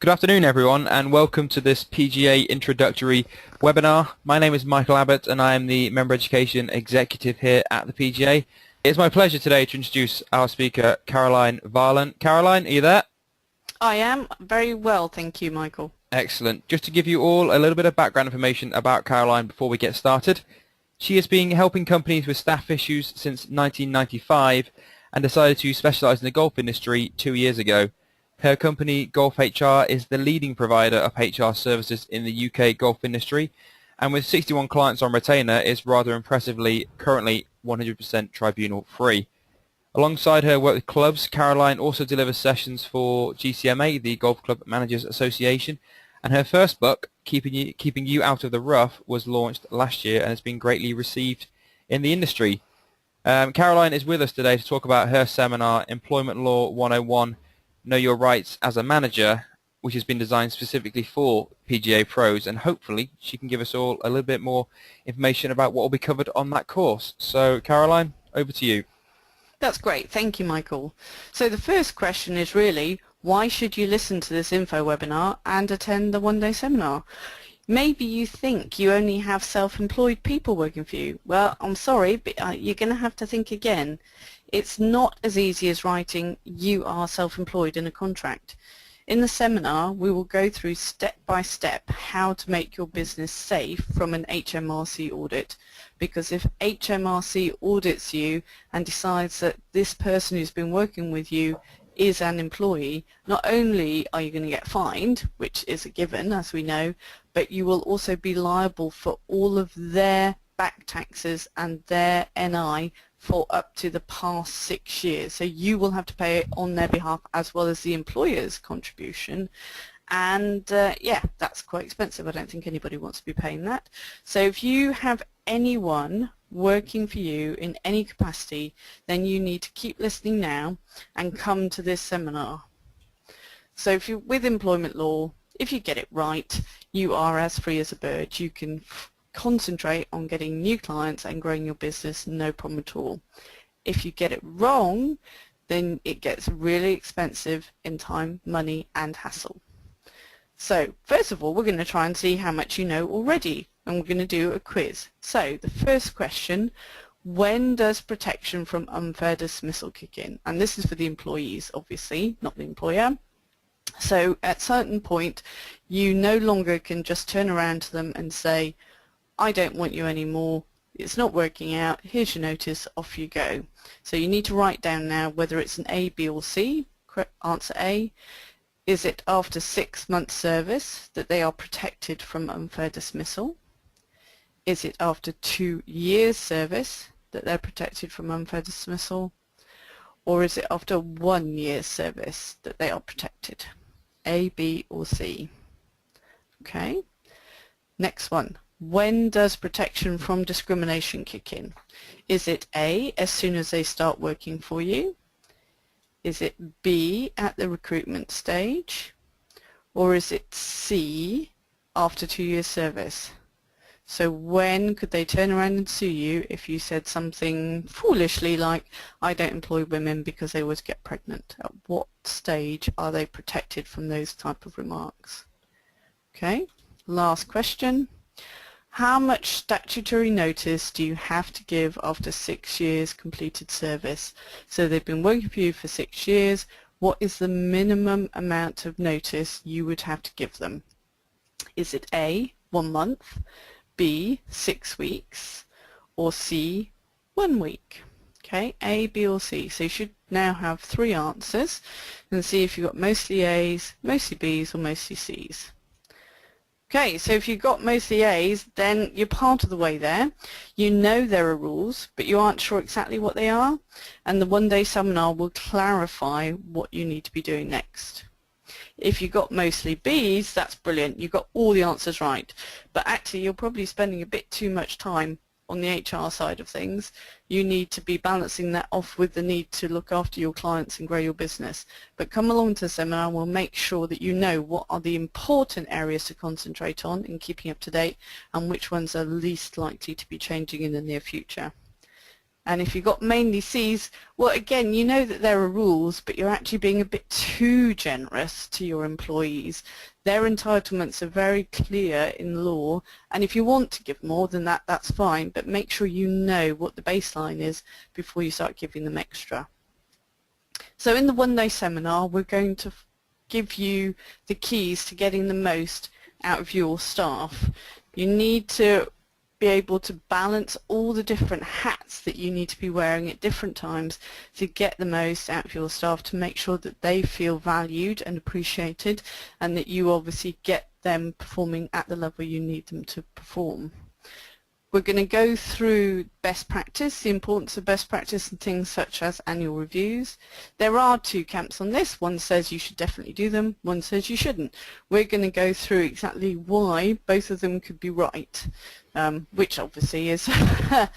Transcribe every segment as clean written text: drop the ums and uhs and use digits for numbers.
Good afternoon, everyone, and welcome to this PGA introductory webinar. My name is Michael Abbott, and I am the Member Education Executive here at the PGA. It's my pleasure today to introduce our speaker, Caroline Varlan. Caroline, are you there? I am very well, thank you, Michael. Excellent. Just to give you all a little bit of background information about Caroline before we get started. She has been helping companies with staff issues since 1995 and decided to specialize in the golf industry 2 years ago. Her company, Golf HR, is the leading provider of HR services in the UK golf industry, and with 61 clients on retainer is rather impressively currently 100% tribunal free. Alongside her work with clubs, Caroline also delivers sessions for GCMA, the Golf Club Managers Association, and her first book, Keeping You Out of the Rough, was launched last year and has been greatly received in the industry. Caroline is with us today to talk about her seminar, Employment Law 101, Know Your Rights as a Manager, which has been designed specifically for PGA pros, and hopefully she can give us all a little bit more information about what will be covered on that course. So Caroline, over to you. That's great, thank you, Michael. So the first question is really, why should you listen to this info webinar and attend the one-day seminar? Maybe you think you only have self-employed people working for you. Well, I'm sorry, but you're going to have to think again. It's not as easy as writing, you are self-employed in a contract. In the seminar, we will go through step by step how to make your business safe from an HMRC audit. Because if HMRC audits you and decides that this person who's been working with you is an employee, not only are you going to get fined, which is a given as we know, but you will also be liable for all of their back taxes and their NI for up to the past 6 years. So you will have to pay it on their behalf as well as the employer's contribution. And yeah, that's quite expensive. I don't think anybody wants to be paying that. So if you have anyone working for you in any capacity, then you need to keep listening now and come to this seminar. So if you're with employment law, if you get it right, you are as free as a bird. You can concentrate on getting new clients and growing your business, no problem at all. If you get it wrong, then it gets really expensive in time, money and hassle. So first of all, we're going to try and see how much you know already, and we're going to do a quiz. So the first question, when does protection from unfair dismissal kick in? And this is for the employees, obviously, not the employer. So at a certain point, you no longer can just turn around to them and say, I don't want you anymore, it's not working out, here's your notice, off you go. So you need to write down now whether it's an A, B or C. Correct answer A. Is it after 6 months service that they are protected from unfair dismissal? Is it after 2 years service that they're protected from unfair dismissal? Or is it after 1 year's service that they are protected? A, B or C? Okay. Next one. When does protection from discrimination kick in? Is it A, as soon as they start working for you? Is it B, at the recruitment stage? Or is it C, after 2 years service? So when could they turn around and sue you if you said something foolishly like, I don't employ women because they always get pregnant? At what stage are they protected from those type of remarks? Okay, last question. How much statutory notice do you have to give after 6 years completed service? So they've been working for you for 6 years. What is the minimum amount of notice you would have to give them? Is it A, 1 month, B, 6 weeks, or C, 1 week? Okay, A, B or C. So you should now have 3 answers and see if you've got mostly A's, mostly B's or mostly C's. Okay, so if you've got mostly A's, then you're part of the way there. You know there are rules, but you aren't sure exactly what they are, and the one-day seminar will clarify what you need to be doing next. If you got mostly B's, that's brilliant. You got all the answers right, but actually you're probably spending a bit too much time on the HR side of things. You need to be balancing that off with the need to look after your clients and grow your business. But come along to the seminar, we'll make sure that you know what are the important areas to concentrate on in keeping up to date and which ones are least likely to be changing in the near future. And if you've got mainly C's, well, again, you know that there are rules, but you're actually being a bit too generous to your employees. Their entitlements are very clear in law, and if you want to give more than that, that's fine, but make sure you know what the baseline is before you start giving them extra. So in the one-day seminar, we're going to give you the keys to getting the most out of your staff. You need to be able to balance all the different hats that you need to be wearing at different times to get the most out of your staff, to make sure that they feel valued and appreciated, and that you obviously get them performing at the level you need them to perform. We're going to go through best practice, the importance of best practice and things such as annual reviews. There are two camps on this. One says you should definitely do them, one says you shouldn't. We're going to go through exactly why both of them could be right, which obviously is the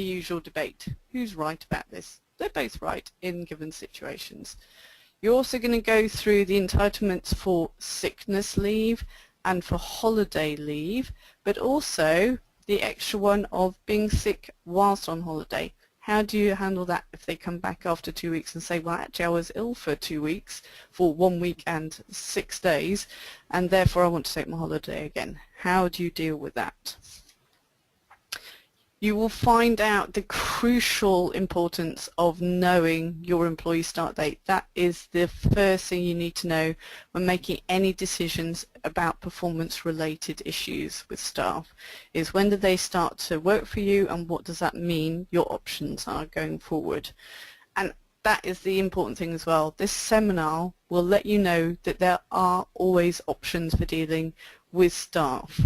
usual debate. Who's right about this? They're both right in given situations. You're also going to go through the entitlements for sickness leave and for holiday leave, but also the extra one of being sick whilst on holiday. How do you handle that if they come back after 2 weeks and say, well, actually I was ill for 2 weeks, for 1 week and 6 days, and therefore I want to take my holiday again? How do you deal with that? You will find out the crucial importance of knowing your employee start date. That is the first thing you need to know when making any decisions about performance-related issues with staff, is when do they start to work for you and what does that mean your options are going forward. And that is the important thing as well. This seminar will let you know that there are always options for dealing with staff.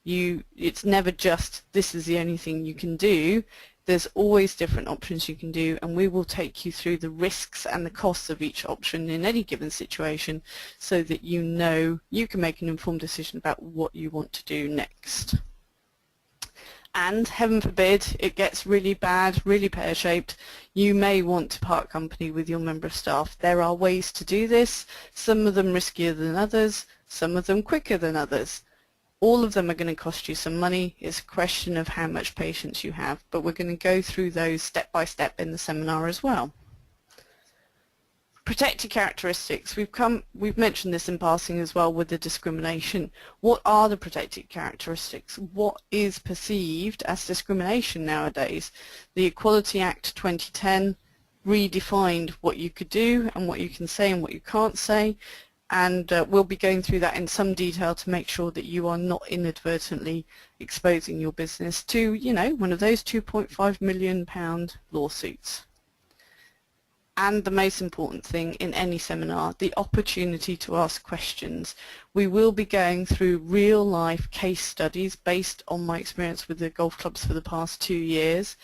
It's never just this is the only thing you can do. There's always different options you can do, and we will take you through the risks and the costs of each option in any given situation so that you know you can make an informed decision about what you want to do next. And heaven forbid it gets really bad, really pear-shaped, you may want to part company with your member of staff. There are ways to do this, some of them riskier than others, some of them quicker than others. All of them are going to cost you some money. It's a question of how much patience you have, but we're going to go through those step by step in the seminar as well. Protected characteristics. We've mentioned this in passing as well with the discrimination. What are the protected characteristics? What is perceived as discrimination nowadays? The Equality Act 2010 redefined what you could do and what you can say and what you can't say. And we'll be going through that in some detail to make sure that you are not inadvertently exposing your business to, you know, one of those £2.5 million lawsuits. And the most important thing in any seminar, the opportunity to ask questions. We will be going through real-life case studies based on my experience with the golf clubs for the past 2 years.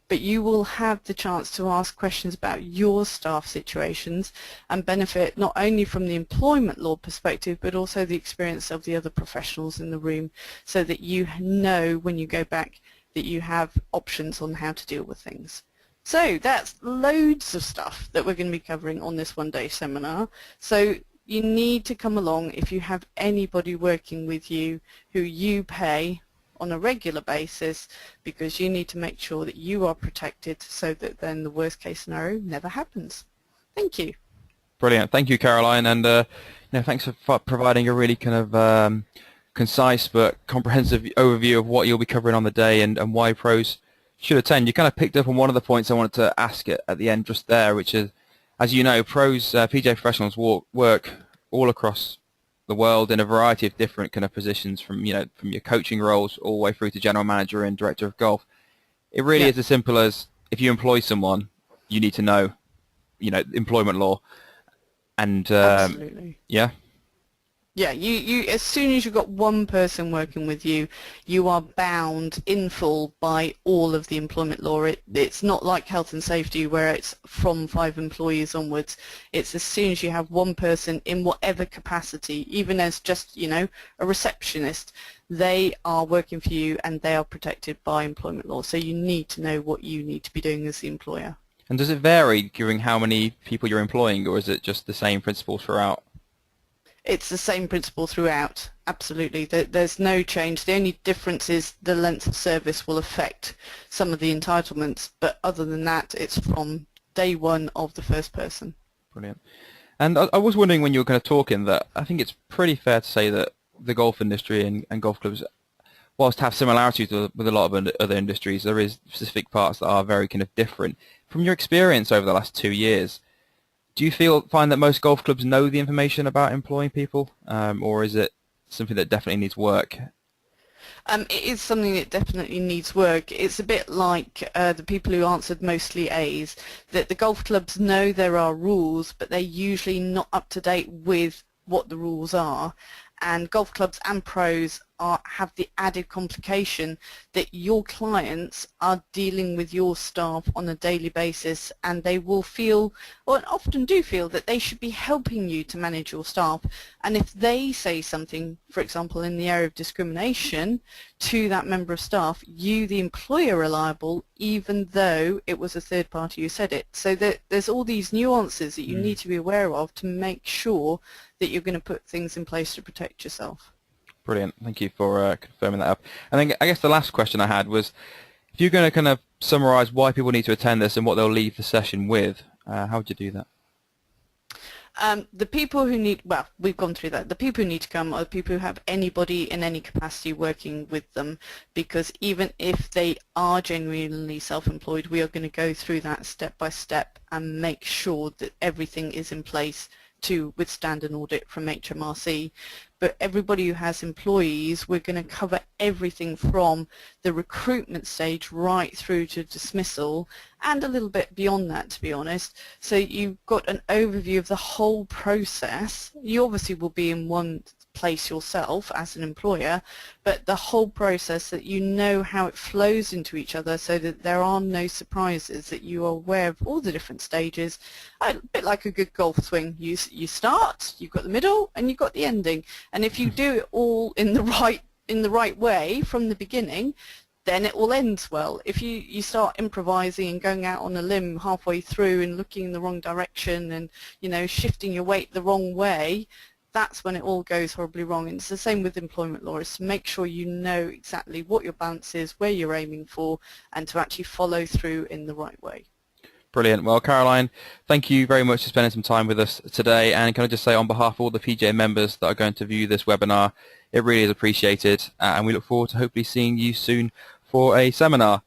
But you will have the chance to ask questions about your staff situations and benefit not only from the employment law perspective but also the experience of the other professionals in the room, so that you know when you go back that you have options on how to deal with things. So that's loads of stuff that we're going to be covering on this one-day seminar. So you need to come along if you have anybody working with you who you pay on a regular basis, because you need to make sure that you are protected so that then the worst case scenario never happens. Thank you. Brilliant. Thank you, Caroline, and thanks for providing a really kind of concise but comprehensive overview of what you'll be covering on the day and why pros should attend. You kind of picked up on one of the points I wanted to ask at the end just there, which is, as you know, pros, PGA professionals work all across the world in a variety of different kind of positions, from your coaching roles all the way through to general manager and director of golf. It really is as simple as, if you employ someone, you need to know, employment law, and Absolutely. Yeah, you as soon as you've got one person working with you, you are bound in full by all of the employment law. It's not like health and safety where it's from 5 employees onwards. It's as soon as you have one person in whatever capacity, even as just, a receptionist, they are working for you and they are protected by employment law. So you need to know what you need to be doing as the employer. And does it vary given how many people you're employing, or is it just the same principle throughout? It's the same principle throughout, absolutely. There's no change. The only difference is the length of service will affect some of the entitlements, but other than that, it's from day one of the first person. Brilliant. And I was wondering when you were kind of talking that I think it's pretty fair to say that the golf industry and golf clubs, whilst have similarities with a lot of other industries, there is specific parts that are very kind of different. From your experience over the last 2 years, do you find that most golf clubs know the information about employing people, or is it something that definitely needs work? It is something that definitely needs work. It's a bit like the people who answered mostly A's, that the golf clubs know there are rules, but they're usually not up to date with what the rules are. And golf clubs and pros have the added complication that your clients are dealing with your staff on a daily basis, and they will feel, or often do feel, that they should be helping you to manage your staff. And if they say something, for example in the area of discrimination, to that member of staff, you, the employer, are liable, even though it was a third party who said it. So there's all these nuances that you need to be aware of to make sure that you're going to put things in place to protect yourself. Brilliant. Thank you for confirming that up. And then I guess the last question I had was, if you're going to kind of summarize why people need to attend this and what they'll leave the session with, how would you do that? The people who need, well, we've gone through that. The people who need to come are the people who have anybody in any capacity working with them, because even if they are genuinely self-employed, we are going to go through that step by step and make sure that everything is in place to withstand an audit from HMRC. But everybody who has employees, we're going to cover everything from the recruitment stage right through to dismissal, and a little bit beyond that, to be honest. So you've got an overview of the whole process. You obviously will be in one place yourself as an employer, but the whole process, that you know how it flows into each other, so that there are no surprises, that you are aware of all the different stages. A bit like a good golf swing. You start, you've got the middle, and you've got the ending. And if you do it all in the right way from the beginning, then it will end well. If you start improvising and going out on a limb halfway through and looking in the wrong direction and, you know, shifting your weight the wrong way, that's when it all goes horribly wrong. And it's the same with employment law, is to make sure you know exactly what your balance is, where you're aiming for, and to actually follow through in the right way. Brilliant. Well, Caroline, thank you very much for spending some time with us today. And can I just say, on behalf of all the PGA members that are going to view this webinar, it really is appreciated. And we look forward to hopefully seeing you soon for a seminar.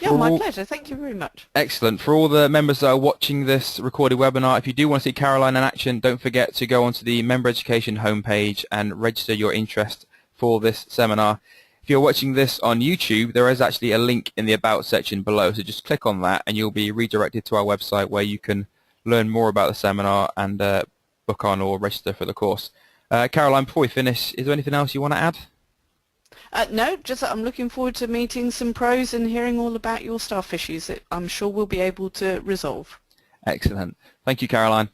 Yeah, my pleasure. Thank you very much. Excellent. For all the members that are watching this recorded webinar, if you do want to see Caroline in action, don't forget to go onto the Member Education homepage and register your interest for this seminar. If you're watching this on YouTube, there is actually a link in the About section below, so just click on that and you'll be redirected to our website where you can learn more about the seminar and book on or register for the course. Caroline, before we finish, is there anything else you want to add? No, just that I'm looking forward to meeting some pros and hearing all about your staff issues that I'm sure we'll be able to resolve. Excellent. Thank you, Caroline.